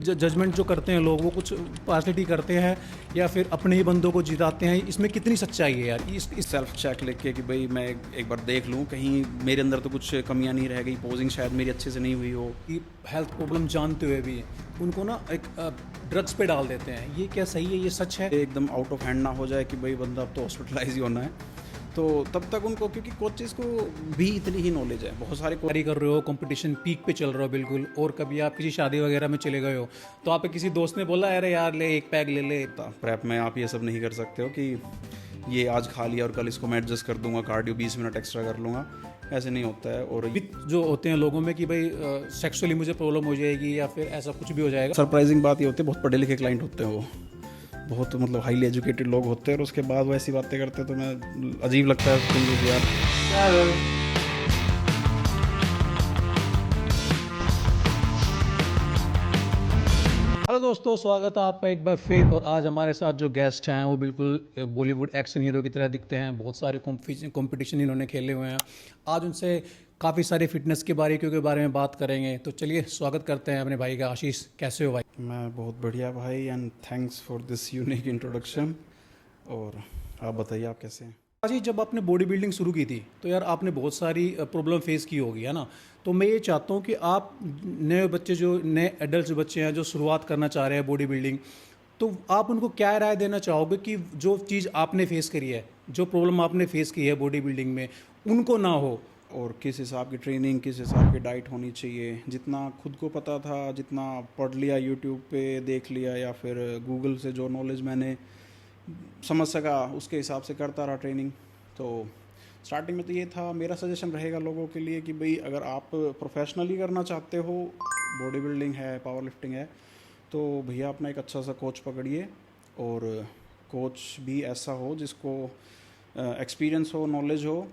Judgement जो करते हैं लोग वो कुछ पार्शलिटी करते हैं या फिर अपने ही बंदों को जिताते हैं, इसमें कितनी सच्चाई है यार? इस सेल्फ चेक लेके कि भाई मैं एक बार देख लूँ कहीं मेरे अंदर तो कुछ कमियां नहीं रह गई, पोजिंग शायद मेरी अच्छे से नहीं हुई हो। कि हेल्थ प्रॉब्लम जानते हुए भी उनको ना एक ड्रग्स पे डाल देते हैं, ये क्या सही है? ये सच है? एकदम आउट ऑफ हैंड ना हो जाए कि भाई बंदा अब तो हॉस्पिटलाइज ही होना है, तो तब तक उनको, क्योंकि कोचेज़ को भी इतनी ही नॉलेज है, बहुत सारे तैयारी कर रहे हो, कंपटीशन पीक पे चल रहे हो बिल्कुल, और कभी आप किसी शादी वगैरह में चले गए हो तो आप किसी दोस्त ने बोला अरे यार ले एक पैग ले ले? प्रेप में आप ये सब नहीं कर सकते हो कि ये आज खा लिया और कल इसको मैं एडजस्ट कर दूंगा, कार्डियो 20 मिनट एक्स्ट्रा कर लूँगा, ऐसे नहीं होता है। और जो होते हैं लोगों में कि भाई सेक्सुअली मुझे प्रॉब्लम हो जाएगी या फिर ऐसा कुछ भी हो जाएगा। सरप्राइजिंग बात ये होती है, बहुत पढ़े लिखे क्लाइंट होते हैं, वो बहुत मतलब हाईली एजुकेटेड लोग होते हैं, और उसके बाद वो ऐसी बातें करते हैं तो मैं अजीब लगता है कि यार। हेलो दोस्तों, स्वागत है आपका एक बार फिर। और आज हमारे साथ जो गेस्ट हैं वो बिल्कुल बॉलीवुड एक्शन हीरो की तरह दिखते हैं। बहुत सारे कंपटीशन इन्होंने खेले हुए हैं। आज उनसे काफ़ी सारे फिटनेस के बारे में बात करेंगे। तो चलिए स्वागत करते हैं अपने भाई का। आशीष, कैसे हो भाई? मैं बहुत बढ़िया भाई, and thanks for this unique introduction. और आप बताइए, आप कैसे हैं? जी, जब आपने बॉडी बिल्डिंग शुरू की थी तो यार आपने बहुत सारी प्रॉब्लम फेस की होगी, है ना? तो मैं ये चाहता हूँ कि आप नए बच्चे, जो नए एडल्ट बच्चे हैं जो शुरुआत करना चाह रहे हैं बॉडी बिल्डिंग, तो आप उनको क्या राय देना चाहोगे कि जो चीज़ आपने फेस करी है, जो प्रॉब्लम आपने फेस की है बॉडी बिल्डिंग में, उनको ना हो? और किस हिसाब की ट्रेनिंग, किस हिसाब की डाइट होनी चाहिए, जितना खुद को पता था, जितना पढ़ लिया, यूट्यूब पे देख लिया, या फिर गूगल से जो नॉलेज मैंने समझ सका उसके हिसाब से करता रहा ट्रेनिंग। तो स्टार्टिंग में तो ये था, मेरा सजेशन रहेगा लोगों के लिए कि भाई अगर आप प्रोफेशनली करना चाहते हो, बॉडी बिल्डिंग है, पावर लिफ्टिंग है, तो भैया अपना एक अच्छा सा कोच पकड़िए, और कोच भी ऐसा हो जिसको एक्सपीरियंस हो, नॉलेज हो।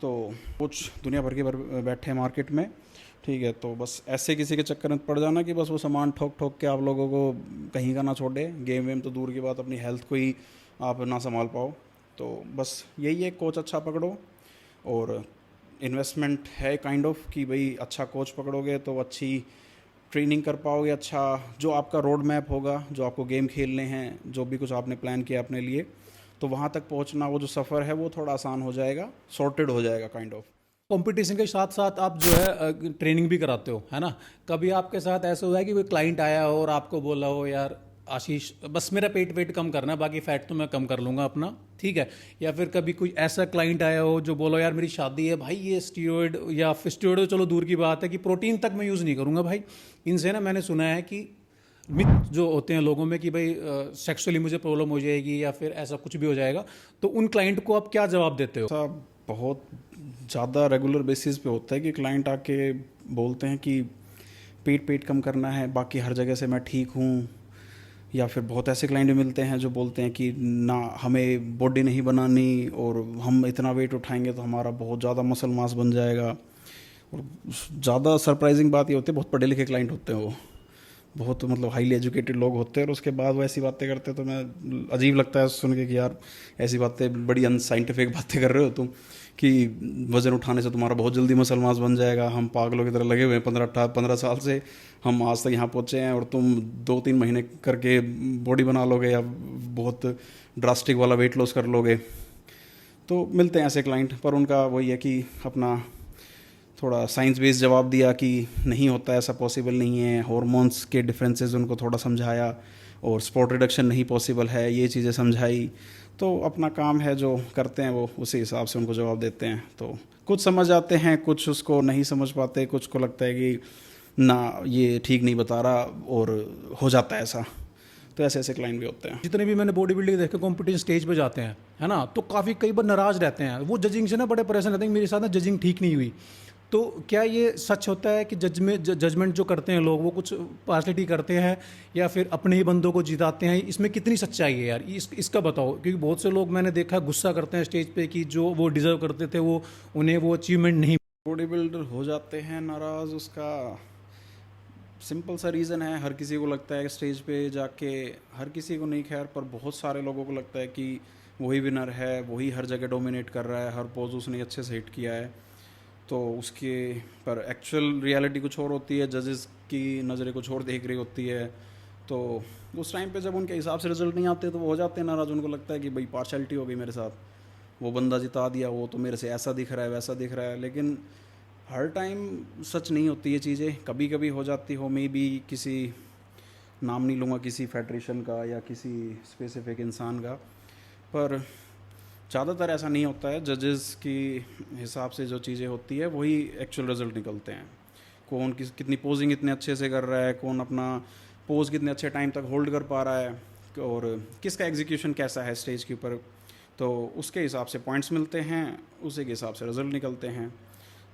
तो कोच दुनिया भर के बैठे हैं मार्केट में, ठीक है, तो बस ऐसे किसी के चक्कर में पड़ जाना कि बस वो सामान ठोक ठोक के आप लोगों को कहीं का ना छोड़े, गेम वेम तो दूर की बात, अपनी हेल्थ को ही आप ना संभाल पाओ। तो बस यही है, कोच अच्छा पकड़ो, और इन्वेस्टमेंट है काइंड ऑफ कि भाई अच्छा कोच पकड़ोगे तो अच्छी ट्रेनिंग कर पाओगे, अच्छा जो आपका रोड मैप होगा, जो आपको गेम खेलने हैं, जो भी कुछ आपने प्लान किया अपने लिए, तो वहाँ तक पहुँचना, वो जो सफ़र है वो थोड़ा आसान हो जाएगा, सॉर्टेड हो जाएगा काइंड ऑफ। कंपटीशन के साथ साथ आप जो है ट्रेनिंग भी कराते हो, है ना? कभी आपके साथ ऐसा हुआ है कि कोई क्लाइंट आया हो और आपको बोला हो यार आशीष बस मेरा पेट वेट कम करना है, बाकी फैट तो मैं कम कर लूँगा अपना, ठीक है? या फिर कभी कोई ऐसा क्लाइंट आया हो जो बोलो यार मेरी शादी है भाई, ये स्टीरॉयड, या फिर स्टीरॉयड तो चलो दूर की बात है, कि प्रोटीन तक मैं यूज़ नहीं करूँगा भाई। इनसे ना मैंने सुना है कि मिथ जो होते हैं लोगों में कि भाई सेक्सुअली मुझे प्रॉब्लम हो जाएगी या फिर ऐसा कुछ भी हो जाएगा, तो उन क्लाइंट को आप क्या जवाब देते हो? ऐसा बहुत ज़्यादा रेगुलर बेसिस पे होता है कि क्लाइंट आके बोलते हैं कि पेट कम करना है, बाकी हर जगह से मैं ठीक हूँ। या फिर बहुत ऐसे क्लाइंट मिलते हैं जो बोलते हैं कि ना हमें बॉडी नहीं बनानी, और हम इतना वेट उठाएंगे तो हमारा बहुत ज़्यादा मसल मास बन जाएगा। और ज़्यादा सरप्राइजिंग बात ये होती है, बहुत पढ़े लिखे क्लाइंट होते हैं, वो बहुत मतलब हाईली एजुकेटेड लोग होते हैं, और उसके बाद वो ऐसी बातें करते हैं तो मैं अजीब लगता है सुन के कि यार ऐसी बातें, बड़ी अनसाइंटिफिक बातें कर रहे हो तुम, कि वज़न उठाने से तुम्हारा बहुत जल्दी मसल मास बन जाएगा। हम पागलों की तरह लगे हुए हैं 15 साल से, हम आज तक यहाँ पहुँचे हैं, और तुम 2-3 महीने करके बॉडी बना लोगे या बहुत ड्रास्टिक वाला वेट लॉस कर लोगे। तो मिलते हैं ऐसे क्लाइंट, पर उनका वही है कि अपना थोड़ा साइंस बेस्ड जवाब दिया कि नहीं होता, ऐसा पॉसिबल नहीं है, हार्मोन्स के डिफरेंसेस उनको थोड़ा समझाया, और स्पॉट रिडक्शन नहीं पॉसिबल है, ये चीज़ें समझाई। तो अपना काम है जो करते हैं वो उसी हिसाब से उनको जवाब देते हैं। तो कुछ समझ आते हैं, कुछ उसको नहीं समझ पाते, कुछ को लगता है कि ना ये ठीक नहीं बता रहा, और हो जाता है ऐसा। तो ऐसे ऐसे क्लाइंट भी होते हैं। जितने भी मैंने बॉडी बिल्डिंग देखे कंपटीशन स्टेज पे जाते हैं, है ना, तो काफ़ी कई बार नाराज़ रहते हैं वो जजिंग से ना, बड़े परेशान रहते हैं मेरे साथ ना जजिंग ठीक नहीं हुई। तो क्या ये सच होता है कि जजमेंट जो करते हैं लोग वो कुछ पार्शलिटी करते हैं या फिर अपने ही बंदों को जिताते हैं? इसमें कितनी सच्चाई है यार? इसका बताओ, क्योंकि बहुत से लोग मैंने देखा गुस्सा करते हैं स्टेज पे कि जो वो डिज़र्व करते थे वो उन्हें वो अचीवमेंट नहीं। बॉडी बिल्डर हो जाते हैं नाराज़, उसका सिंपल सा रीज़न है, हर किसी को लगता है कि स्टेज पे जाके, हर किसी को नहीं खैर, पर बहुत सारे लोगों को लगता है कि वही विनर है, वही हर जगह डोमिनेट कर रहा है, हर पोज उसने अच्छे से हिट किया है। तो उसके पर एक्चुअल रियलिटी कुछ और होती है। जजेस की नज़रें कुछ और देख रही होती है। तो उस टाइम पे जब उनके हिसाब से रिजल्ट नहीं आते तो वो हो जाते हैं नाराज़। उनको लगता है कि भाई पार्शलिटी हो गई मेरे साथ, वो बंदा जिता दिया, वो तो मेरे से ऐसा दिख रहा है वैसा दिख रहा है। लेकिन हर टाइम सच नहीं होती ये चीज़ें, कभी कभी हो जाती हो। मे बी किसी, नाम नहीं लूँगा किसी फेडरेशन का या किसी स्पेसिफिक इंसान का, पर ज़्यादातर ऐसा नहीं होता है। जजेस की हिसाब से जो चीज़ें होती है वही एक्चुअल रिजल्ट निकलते हैं। कौन कितनी पोजिंग इतने अच्छे से कर रहा है, कौन अपना पोज कितने अच्छे टाइम तक होल्ड कर पा रहा है, और किसका एग्जीक्यूशन कैसा है स्टेज के ऊपर, तो उसके हिसाब से पॉइंट्स मिलते हैं, उसी के हिसाब से रिजल्ट निकलते हैं।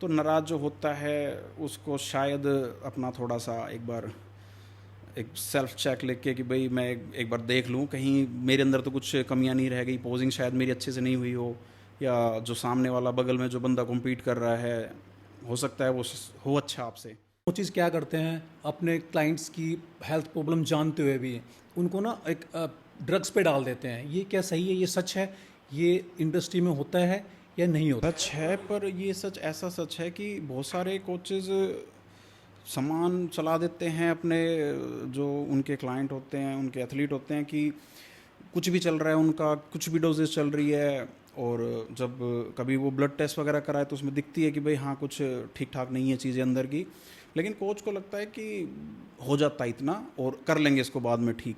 तो नाराज़ जो होता है उसको शायद अपना थोड़ा सा एक बार एक सेल्फ चेक लेके कि भाई मैं एक बार देख लूँ कहीं मेरे अंदर तो कुछ कमियां नहीं रह गई, पोजिंग शायद मेरी अच्छे से नहीं हुई हो, या जो सामने वाला बगल में जो बंदा कॉम्पीट कर रहा है हो सकता है वो हो अच्छा आपसे। वो चीज़ क्या करते हैं, अपने क्लाइंट्स की हेल्थ प्रॉब्लम जानते हुए भी उनको ना एक ड्रग्स पे डाल देते हैं। ये क्या सही है, ये सच है, ये इंडस्ट्री में होता है या नहीं होता? सच है, पर ये सच ऐसा सच है कि बहुत सारे कोचेज़ सामान चला देते हैं अपने, जो उनके क्लाइंट होते हैं, उनके एथलीट होते हैं, कि कुछ भी चल रहा है उनका, कुछ भी डोजेस चल रही है। और जब कभी वो ब्लड टेस्ट वगैरह कराए तो उसमें दिखती है कि भाई हाँ कुछ ठीक ठाक नहीं है चीज़ें अंदर की, लेकिन कोच को लगता है कि हो जाता है इतना और कर लेंगे इसको बाद में ठीक,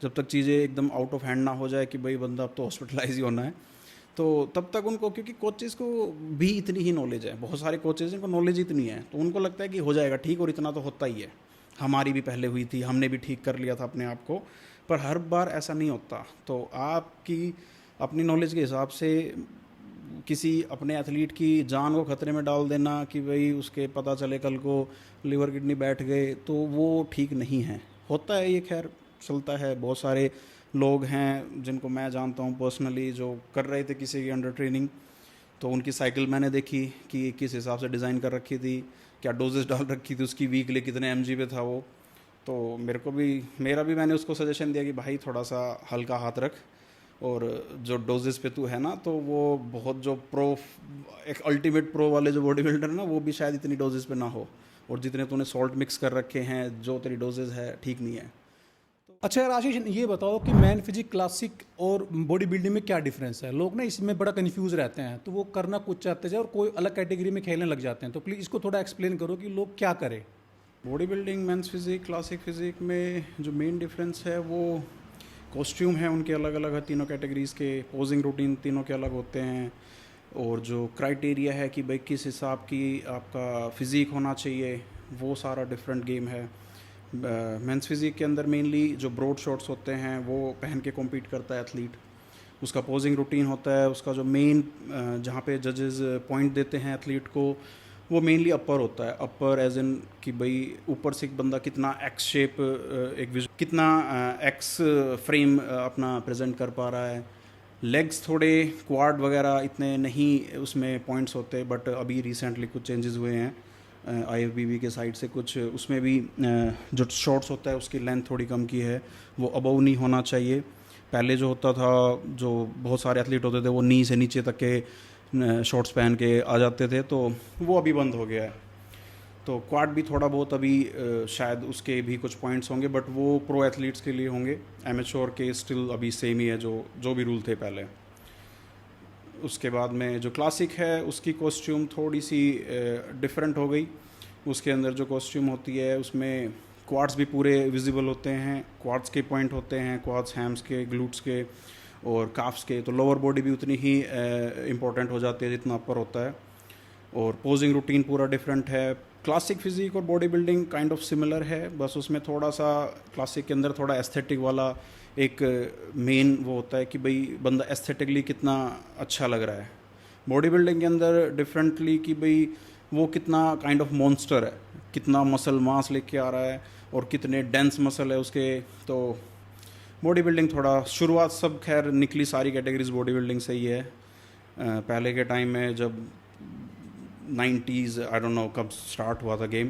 जब तक चीज़ें एकदम आउट ऑफ हैंड ना हो जाए कि भाई बंदा अब तो हॉस्पिटलाइज ही होना है। तो तब तक उनको, क्योंकि कोचेज़ को भी इतनी ही नॉलेज है, बहुत सारे कोचेज़ इनको नॉलेज इतनी है, तो उनको लगता है कि हो जाएगा ठीक, और इतना तो होता ही है, हमारी भी पहले हुई थी, हमने भी ठीक कर लिया था अपने आप को। पर हर बार ऐसा नहीं होता। तो आपकी अपनी नॉलेज के हिसाब से किसी अपने एथलीट की जान को खतरे में डाल देना कि भाई उसके पता चले कल को लिवर किडनी बैठ गए, तो वो ठीक नहीं है। होता है ये, खैर चलता है। बहुत सारे लोग हैं जिनको मैं जानता हूँ पर्सनली जो कर रहे थे किसी की अंडर ट्रेनिंग, तो उनकी साइकिल मैंने देखी कि किस हिसाब से डिज़ाइन कर रखी थी, क्या डोजेस डाल रखी थी उसकी, वीकली कितने mg पे था वो। तो मेरा भी मैंने उसको सजेशन दिया कि भाई थोड़ा सा हल्का हाथ रख, और जो डोजेस पे तू है ना, तो वो बहुत जो प्रो, एक अल्टीमेट प्रो वाले जो बॉडी बिल्डर ना, वो भी शायद इतनी डोजेस पे ना हो, और जितने तूने सॉल्ट मिक्स कर रखे हैं, जो तेरी डोजेस है ठीक नहीं है। अच्छा यार आशीष, ये बताओ कि मैन फिजिक क्लासिक और बॉडी बिल्डिंग में क्या डिफरेंस है? लोग ना इसमें बड़ा कंफ्यूज रहते हैं, तो वो करना कुछ चाहते हैं और कोई अलग कैटेगरी में खेलने लग जाते हैं। तो प्लीज़ इसको थोड़ा एक्सप्लेन करो कि लोग क्या करें। Body building, men's physique, classic physique में जो मेन डिफरेंस है वो कॉस्ट्यूम है उनके अलग अलग है, तीनों कैटेगरीज़ के। पोजिंग रूटीन तीनों के अलग होते हैं, और जो क्राइटेरिया है कि भाई किस हिसाब की आपका फ़िज़ीक होना चाहिए, वो सारा डिफरेंट गेम है। मेंस फिजिक के अंदर मेनली जो ब्रॉड शॉर्ट्स होते हैं वो पहन के कॉम्पीट करता है एथलीट। उसका पोजिंग रूटीन होता है, उसका जो मेन जहाँ पे जजेस पॉइंट देते हैं एथलीट को, वो मेनली अपर होता है। अपर एज इन कि भाई ऊपर से एक बंदा कितना एक्स शेप, कितना एक्स फ्रेम अपना प्रेजेंट कर पा रहा है। लेग्स थोड़े क्वाड वगैरह इतने नहीं उसमें पॉइंट्स होते, बट अभी रिसेंटली कुछ चेंजेस हुए हैं IFBB के साइड से कुछ, उसमें भी जो शॉर्ट्स होता है उसकी लेंथ थोड़ी कम की है, वो अबव नहीं होना चाहिए। पहले जो होता था, जो बहुत सारे एथलीट होते थे वो नी से नीचे तक के शॉर्ट्स पहन के आ जाते थे, तो वो अभी बंद हो गया है। तो क्वाड भी थोड़ा बहुत अभी शायद उसके भी कुछ पॉइंट्स होंगे, बट वो प्रो एथलीट्स के लिए होंगे। एमेच्योर के स्टिल अभी सेम ही है जो भी रूल थे पहले। उसके बाद में जो क्लासिक है उसकी कॉस्ट्यूम थोड़ी सी डिफरेंट हो गई। उसके अंदर जो कॉस्ट्यूम होती है उसमें क्वाड्स भी पूरे विजिबल होते हैं, क्वाड्स के पॉइंट होते हैं, क्वाड्स, हैम्स के, ग्लूट्स के और काफ्स के। तो लोअर बॉडी भी उतनी ही इम्पोर्टेंट हो जाती है जितना अपर होता है। और पोजिंग रूटीन पूरा डिफरेंट है। क्लासिक फिजिक और body building kind of similar है, बस उसमें थोड़ा सा क्लासिक के अंदर थोड़ा एस्थेटिक वाला एक मेन वो होता है कि भाई बंदा एस्थेटिकली कितना अच्छा लग रहा है। बॉडी बिल्डिंग के अंदर डिफरेंटली कि भाई वो कितना काइंड ऑफ मॉन्स्टर है, कितना मसल मास लेके आ रहा है और कितने डेंस मसल है उसके। तो बॉडी बिल्डिंग थोड़ा शुरुआत, सब खैर निकली सारी कैटेगरीज बॉडी बिल्डिंग से ही है। पहले के टाइम में जब 90s, आई डोंट नो कब स्टार्ट हुआ था गेम,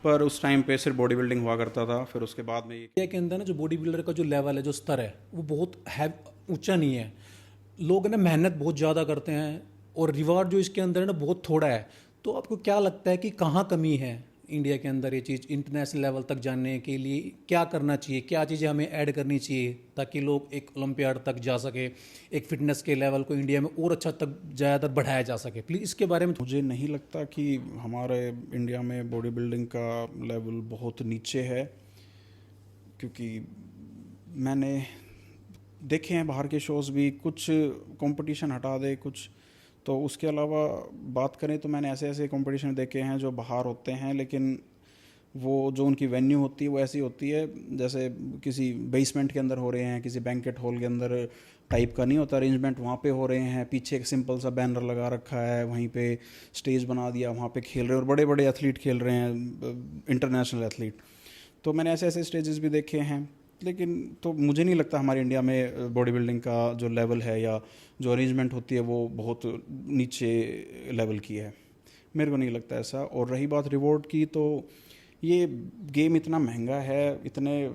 पर उस टाइम पे सिर्फ बॉडी बिल्डिंग हुआ करता था। फिर उसके बाद में इंडिया के अंदर ना जो बॉडी बिल्डर का जो लेवल है, जो स्तर है, वो बहुत ऊंचा नहीं है। लोग ना मेहनत बहुत ज़्यादा करते हैं और रिवार्ड जो इसके अंदर है ना बहुत थोड़ा है। तो आपको क्या लगता है कि कहाँ कमी है इंडिया के अंदर ये चीज़ इंटरनेशनल लेवल तक जाने के लिए क्या करना चाहिए, क्या चीज़ें हमें ऐड करनी चाहिए ताकि लोग एक ओलंपियाड तक जा सके, एक फिटनेस के लेवल को इंडिया में और अच्छा तक ज़्यादातर बढ़ाया जा सके? प्लीज़ इसके बारे में। मुझे नहीं लगता कि हमारे इंडिया में बॉडी बिल्डिंग का लेवल बहुत नीचे है, क्योंकि मैंने देखे हैं बाहर के शोज़ भी, कुछ कंपटीशन हटा दे कुछ, तो उसके अलावा बात करें तो मैंने ऐसे ऐसे कंपटीशन देखे हैं जो बाहर होते हैं, लेकिन वो जो उनकी वेन्यू होती है वो ऐसी होती है जैसे किसी बेसमेंट के अंदर हो रहे हैं, किसी बैंकेट हॉल के अंदर टाइप का नहीं होता अरेंजमेंट, वहाँ पे हो रहे हैं, पीछे एक सिंपल सा बैनर लगा रखा है, वहीं पे स्टेज बना दिया, वहाँ पे खेल रहे हैं और बड़े बड़े एथलीट खेल रहे हैं, इंटरनेशनल एथलीट। तो मैंने ऐसे ऐसे स्टेजेस भी देखे हैं, लेकिन तो मुझे नहीं लगता हमारे इंडिया में बॉडी बिल्डिंग का जो लेवल है या जो अरेंजमेंट होती है वो बहुत नीचे लेवल की है, मेरे को नहीं लगता ऐसा। और रही बात रिवॉर्ड की, तो ये गेम इतना महंगा है, इतने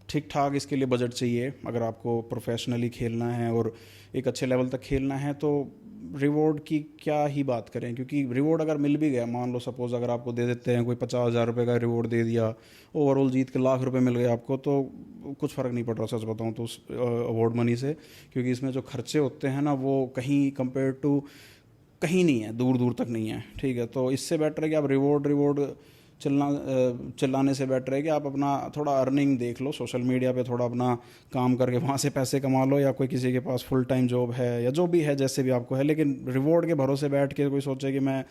ठीक ठाक इसके लिए बजट चाहिए अगर आपको प्रोफेशनली खेलना है और एक अच्छे लेवल तक खेलना है, तो रिवॉर्ड की क्या ही बात करें, क्योंकि रिवॉर्ड अगर मिल भी गया, मान लो सपोज़ अगर आपको दे देते हैं कोई 50,000 रुपये का रिवॉर्ड दे दिया, ओवरऑल जीत के लाख रुपए मिल गए आपको, तो कुछ फ़र्क नहीं पड़ रहा सच बताऊं तो उस अवार्ड मनी से, क्योंकि इसमें जो खर्चे होते हैं ना वो कहीं कंपेयर टू कहीं नहीं है, दूर दूर तक नहीं है, ठीक है। तो इससे बेटर है कि आप रिवॉर्ड चिल्लाने से बेटर है कि आप अपना थोड़ा अर्निंग देख लो, सोशल मीडिया पे थोड़ा अपना काम करके वहाँ से पैसे कमा लो, या कोई किसी के पास फुल टाइम जॉब है या जो भी है जैसे भी आपको है, लेकिन रिवॉर्ड के भरोसे बैठ के कोई सोचे कि मैं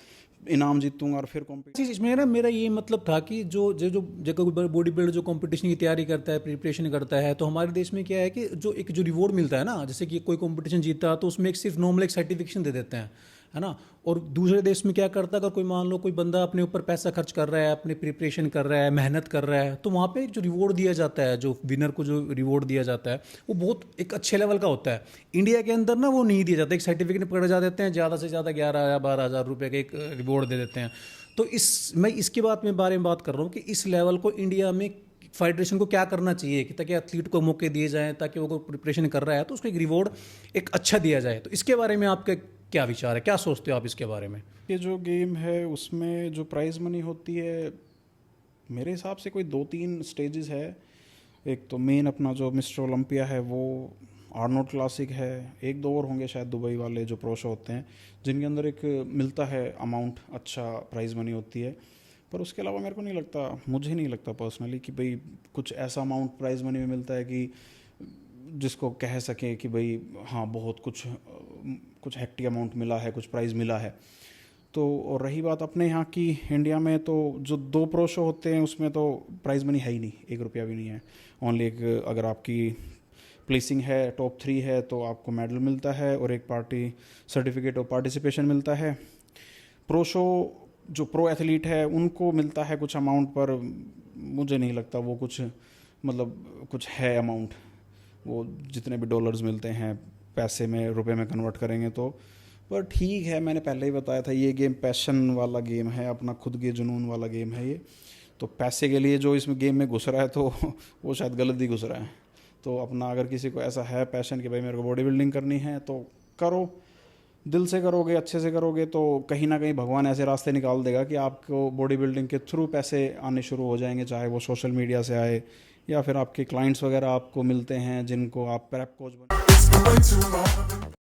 इनाम जीतूंगा और फिर कॉम्पिटिशन। इसमें ना मेरा ये मतलब था कि जो बॉडी बिल्डर जो कंपटीशन की तैयारी करता है, प्रिपरेशन करता है, तो हमारे देश में क्या है कि जो रिवॉर्ड मिलता है ना, जैसे कि कोई कंपटीशन जीता तो उसमें एक सिर्फ नॉर्मल एक सर्टिफिकेशन दे देते हैं, है ना। और दूसरे देश में क्या करता है, अगर कोई मान लो कोई बंदा अपने ऊपर पैसा खर्च कर रहा है, अपने प्रिपरेशन कर रहा है, मेहनत कर रहा है, तो वहाँ पे जो रिवॉर्ड दिया जाता है, जो विनर को जो रिवॉर्ड दिया जाता है वो बहुत एक अच्छे लेवल का होता है। इंडिया के अंदर ना वो नहीं दिया जाता, एक सर्टिफिकेट पकड़े जा देते हैं, ज़्यादा से ज़्यादा 11 या 12,000 रुपये का एक रिवॉर्ड दे देते हैं। तो मैं इसके बारे में बात कर रहा हूँ कि इस लेवल को इंडिया में फेडरेशन को क्या करना चाहिए कि ताकि एथलीट को मौके दिए जाएं, ताकि वो प्रिपरेशन कर रहा है तो उसको एक रिवॉर्ड एक अच्छा दिया जाए। तो इसके बारे में आपका क्या विचार है, क्या सोचते हो आप इसके बारे में? ये जो गेम है उसमें जो प्राइज़ मनी होती है मेरे हिसाब से कोई 2-3 स्टेजेस है। एक तो मेन अपना जो मिस्टर ओलंपिया है वो आर्नोल्ड क्लासिक है, 1-2 और होंगे शायद दुबई वाले जो प्रो शो होते हैं जिनके अंदर एक मिलता है अमाउंट, अच्छा प्राइज़ मनी होती है। पर उसके अलावा मेरे को नहीं लगता, मुझे नहीं लगता पर्सनली कि भाई कुछ ऐसा अमाउंट प्राइज़ मनी में मिलता है कि जिसको कह सकें कि भाई हाँ बहुत कुछ हेक्टिक अमाउंट मिला है, कुछ प्राइज़ मिला है। तो और रही बात अपने यहाँ की इंडिया में, तो जो 2 प्रो शो होते हैं उसमें तो प्राइज़ मनी है ही नहीं, 1 रुपया भी नहीं है। ओनली एक अगर आपकी प्लेसिंग है, टॉप 3 है तो आपको मेडल मिलता है और एक पार्टी सर्टिफिकेट ऑफ पार्टिसिपेशन मिलता है। प्रो शो जो प्रो एथलीट है उनको मिलता है कुछ अमाउंट, पर मुझे नहीं लगता वो कुछ मतलब कुछ है अमाउंट, वो जितने भी डॉलर्स मिलते हैं पैसे में रुपए में कन्वर्ट करेंगे तो। पर ठीक है, मैंने पहले ही बताया था ये गेम पैशन वाला गेम है, अपना खुद के जुनून वाला गेम है ये। तो पैसे के लिए जो इसमें गेम में घुस रहा है तो वो शायद गलत ही घुस रहा है। तो अपना अगर किसी को ऐसा है पैशन कि भाई मेरे को बॉडी बिल्डिंग करनी है तो करो, दिल से करोगे, अच्छे से करोगे तो कहीं ना कहीं भगवान ऐसे रास्ते निकाल देगा कि आपको बॉडी बिल्डिंग के थ्रू पैसे आने शुरू हो जाएंगे, चाहे वो सोशल मीडिया से आए या फिर आपके क्लाइंट्स वगैरह आपको मिलते हैं जिनको आप प्रेप कोच बने।